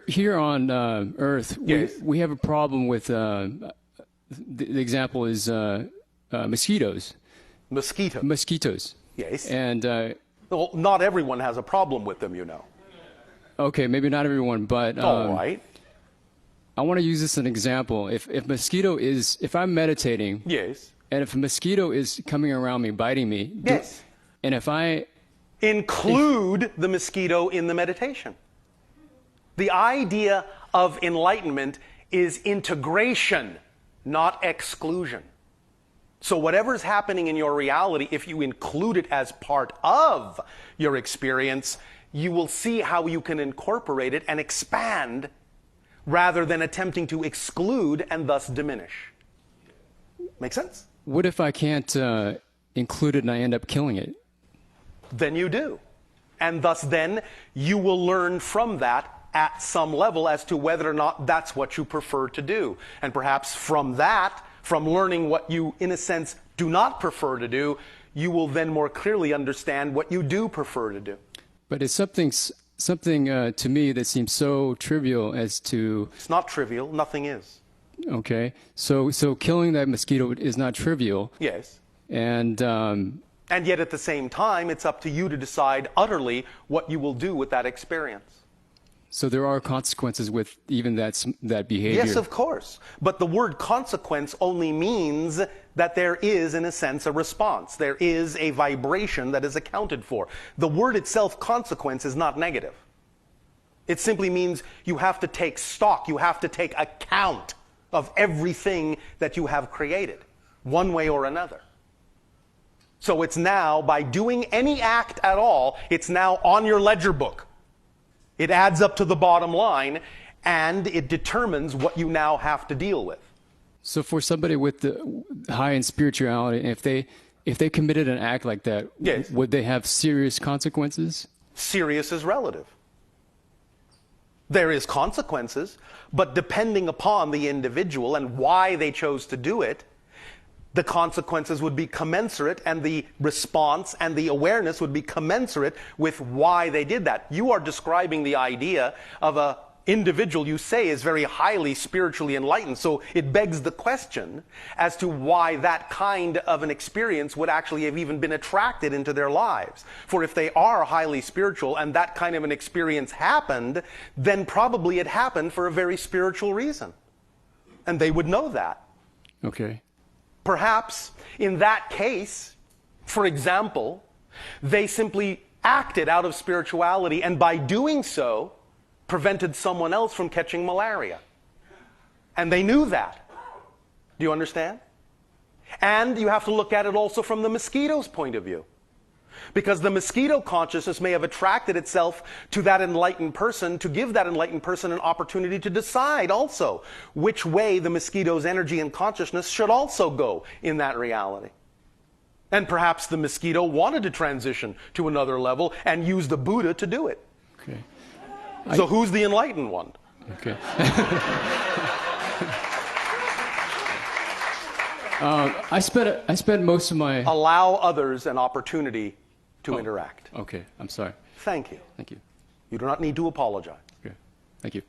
Here on Earth, Yes. we have a problem with, the example is mosquitoes. Mosquito. Mosquitoes. Yes. And, Well, not everyone has a problem with them, you know. okay, maybe not everyone, but All right. I want to use this as an example. If I'm meditating, Yes. and if a mosquito is coming around me, biting me, Yes. and if I Include the mosquito in the meditation. The idea of enlightenment is integration, not exclusion. So whatever's happening in your reality, if you include it as part of your experience, you will see how you can incorporate it and expand rather than attempting to exclude and thus diminish. Make sense? What if I can't include it and I end up killing it? Then you do. And thus then you will learn from that at some level as to whether or not that's what you prefer to do. And perhaps from that, from learning what you, in a sense, do not prefer to do, you will then more clearly understand what you do prefer to do. But it's something to me that seems so trivial as to... It's not trivial. Nothing is. Okay. So killing that mosquito is not trivial. Yes. And yet at the same time, it's up to you to decide utterly what you will do with that experience. so there are consequences with even that behavior. Yes, of course. But the word consequence only means that there is, in a sense, a response. There is a vibration that is accounted for. The word itself, consequence, is not negative. It simply means you have to take stock. You have to take account of everything that you have created, one way or another. So it's now, by doing any act at all, it's now on your ledger book. It adds up to the bottom line, and it determines what you now have to deal with. So for somebody with the high in spirituality, if they committed an act like that, Yes. would they have serious consequences? Serious is relative. There is consequences, but depending upon the individual and why they chose to do it, the consequences would be commensurate, and the response and the awareness would be commensurate with why they did that. You are describing the idea of an individual you say is very highly spiritually enlightened, so it begs the question as to why that kind of an experience would actually have even been attracted into their lives. For if they are highly spiritual and that kind of an experience happened, then probably it happened for a very spiritual reason. And they would know that. Okay. Perhaps in that case, for example, they simply acted out of spirituality and by doing so prevented someone else from catching malaria. And they knew that. Do you understand? And you have to look at it also from the mosquito's point of view. Because the mosquito consciousness may have attracted itself to that enlightened person to give that enlightened person an opportunity to decide also which way the mosquito's energy and consciousness should also go in that reality. And perhaps the mosquito wanted to transition to another level and use the Buddha to do it. Okay. So who's the enlightened one? Okay. I spent most of my... Allow others an opportunity to interact. Okay, I'm sorry. Thank you. Thank you. You do not need to apologize. Okay. Thank you.